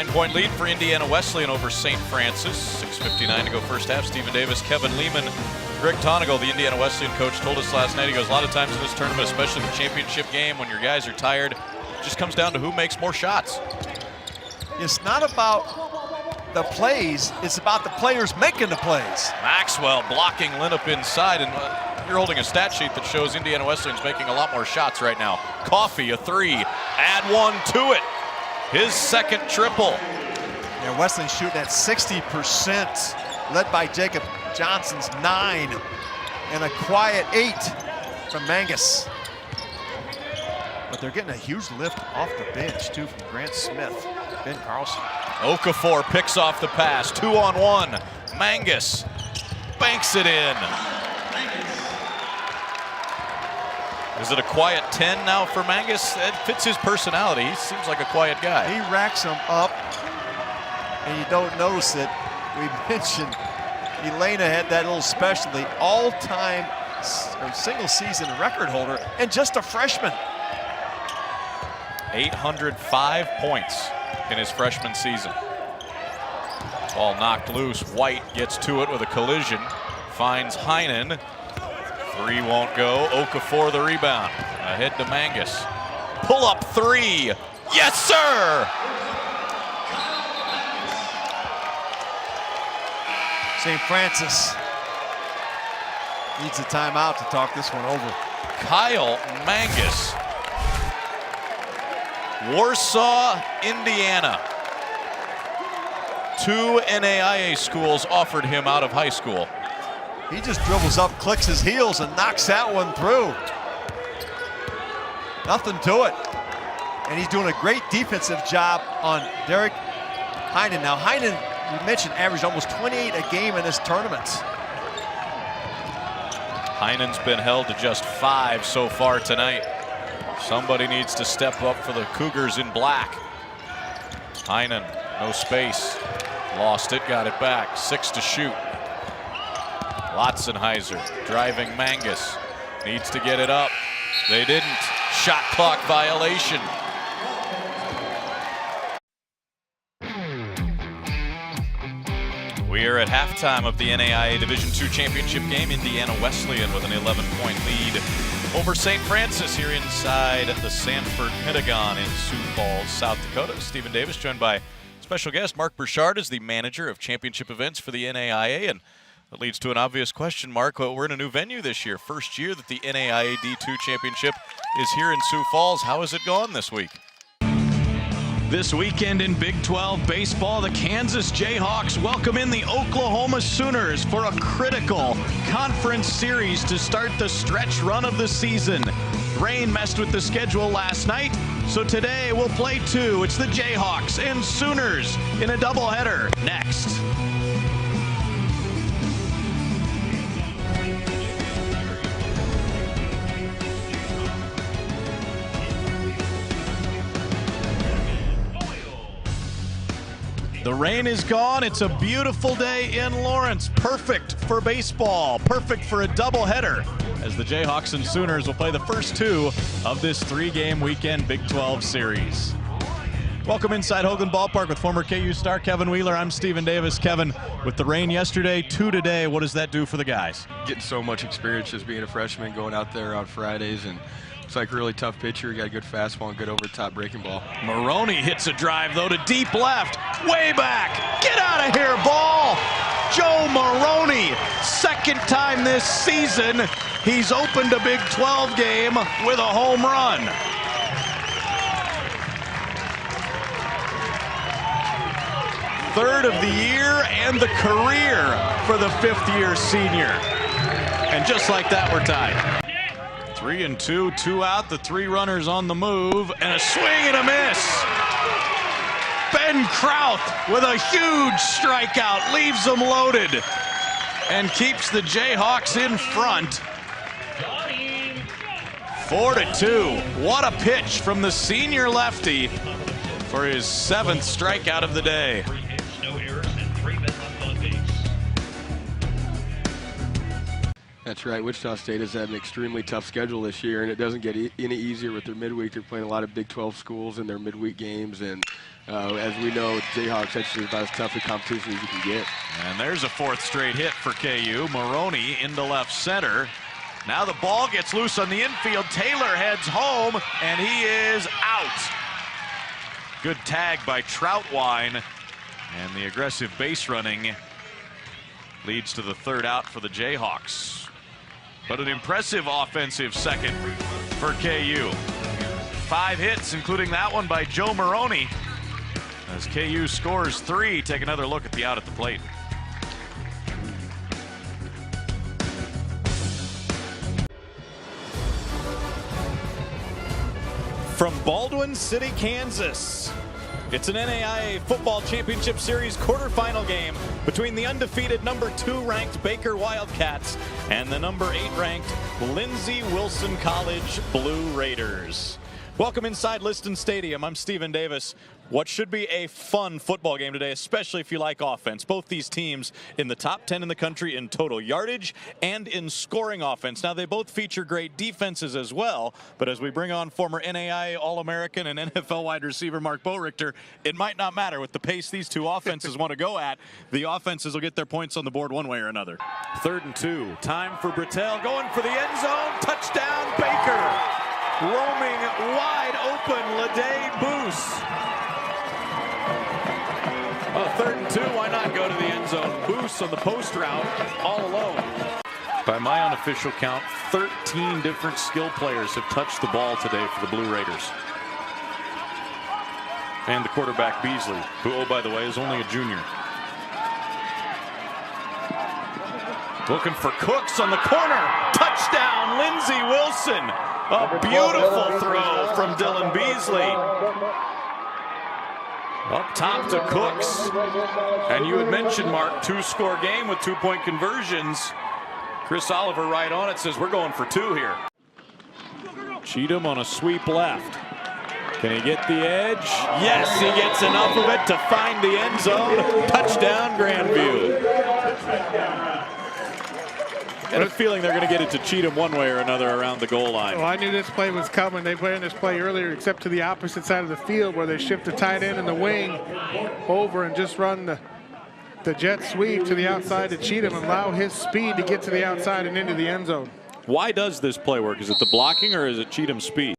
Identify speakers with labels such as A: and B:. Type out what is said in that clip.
A: 9-point lead for Indiana Wesleyan over St. Francis. 6:59 to go first half. Stephen Davis, Kevin Lehman, Greg Tonigal, the Indiana Wesleyan coach, told us last night, he goes, a lot of times in this tournament, especially the championship game, when your guys are tired, it just comes down to who makes more shots.
B: It's not about the plays, it's about the players making the plays.
A: Maxwell blocking Linnup inside, and you're holding a stat sheet that shows Indiana Wesleyan's making a lot more shots right now. Coffey, a three, add one to it. His second triple.
B: Yeah, Wesleyan shooting at 60%, led by Jacob Johnson's 9, and a quiet 8 from Mangus. But they're getting a huge lift off the bench, too, from Grant Smith, Ben Carlson.
A: Okafor picks off the pass, 2-on-1. Mangus banks it in. Is it a quiet 10 now for Mangus? It fits his personality. He seems like a quiet guy.
B: He racks them up, and you don't notice it. We mentioned Elena had that little special, the all-time single-season record holder, and just a freshman.
A: 805 points in his freshman season. Ball knocked loose. White gets to it with a collision. Finds Heinen. Three won't go. Okafor the rebound. Ahead to Mangus. Pull up three. Yes, sir!
B: St. Francis needs a timeout to talk this one over.
A: Kyle Mangus. Warsaw, Indiana. 2 NAIA schools offered him out of high school.
B: He just dribbles up, clicks his heels, and knocks that one through. Nothing to it. And he's doing a great defensive job on Derek Heinen. Now, Heinen, we mentioned, averaged almost 28 a game in this tournament.
A: Heinen's been held to just 5 so far tonight. Somebody needs to step up for the Cougars in black. Heinen, no space. Lost it, got it back. 6 to shoot. Lotzenheiser driving Mangus. Needs to get it up. They didn't. Shot clock violation. We are at halftime of the NAIA Division II championship game. Indiana Wesleyan with an 11-point lead over St. Francis here inside the Sanford Pentagon in Sioux Falls, South Dakota. Stephen Davis joined by special guest Mark Burchard is the manager of championship events for the NAIA, and that leads to an obvious question, Mark. We're in a new venue this year. First year that the NAIA D2 championship is here in Sioux Falls. How has it gone this week?
C: This weekend in Big 12 baseball, the Kansas Jayhawks welcome in the Oklahoma Sooners for a critical conference series to start the stretch run of the season. Rain messed with the schedule last night, so today we'll play 2. It's the Jayhawks and Sooners in a doubleheader next. The rain is gone. It's a beautiful day in Lawrence. Perfect for baseball. Perfect for a doubleheader as the Jayhawks and Sooners will play the first 2 of this 3-game weekend Big 12 series. Welcome inside Hogan Ballpark with former KU star Kevin Wheeler. I'm Stephen Davis. Kevin, with the rain yesterday, 2 today, what does that do for the guys?
D: Getting so much experience just being a freshman, going out there on Fridays, and looks like a really tough pitcher. Got a good fastball and good over-the-top breaking ball.
C: Maroney hits a drive, though, to deep left. Way back. Get out of here, ball. Joe Maroney, second time this season, he's opened a Big 12 game with a home run. Third of the year and the career for the 5th-year senior. And just like that, we're tied. 3-2, 2 out, the 3 runners on the move, and a swing and a miss. Ben Krauth with a huge strikeout, leaves them loaded, and keeps the Jayhawks in front. 4-2. What a pitch from the senior lefty for his 7th strikeout of the day.
D: That's right. Wichita State has had an extremely tough schedule this year, and it doesn't get any easier with their midweek. They're playing a lot of Big 12 schools in their midweek games, and as we know, Jayhawks, that's about as tough a competition as you can get.
A: And there's a fourth straight hit for KU. Maroney into left center. Now the ball gets loose on the infield. Taylor heads home, and he is out. Good tag by Troutwine, and the aggressive base running leads to the third out for the Jayhawks. But an impressive offensive second for KU. 5 hits, including that one by Joe Maroney. As KU scores 3, take another look at the out at the plate.
E: From Baldwin City, Kansas, it's an NAIA Football Championship Series quarterfinal game between the undefeated number 2 ranked Baker Wildcats and the number 8 ranked Lindsey Wilson College Blue Raiders. Welcome inside Liston Stadium. I'm Stephen Davis. What should be a fun football game today, especially if you like offense. Both these teams in the top 10 in the country in total yardage and in scoring offense. Now, they both feature great defenses as well, but as we bring on former NAIA All-American and NFL wide receiver Mark Boerichter, it might not matter with the pace these two offenses want to go at. The offenses will get their points on the board one way or another. 3rd and 2. Time for Britell going for the end zone. Touchdown, Baker. Roaming wide open, Ladae Boose. 3rd and 2, why not go to the end zone? Boose on the post route, all alone. By my unofficial count, 13 different skill players have touched the ball today for the Blue Raiders. And the quarterback Beasley, who, oh, by the way, is only a junior. Looking for Cooks on the corner. Touchdown, Lindsey Wilson. A beautiful throw from Dylan Beasley. Up top to Cooks. And you had mentioned, Mark, 2-score game with 2-point conversions. Chris Oliver right on it, says we're going for 2 here. Cheatham on a sweep left. Can he get the edge? Yes, he gets enough of it to find the end zone. Touchdown, Grandview. I had a feeling they're going to get it to Cheatham one way or another around the goal line.
F: Well, I knew this play was coming. They played this play earlier, except to the opposite side of the field where they shift the tight end and the wing over and just run the jet sweep to the outside to Cheatham and allow his speed to get to the outside and into the end zone.
E: Why does this play work? Is it the blocking or is it Cheatham's speed?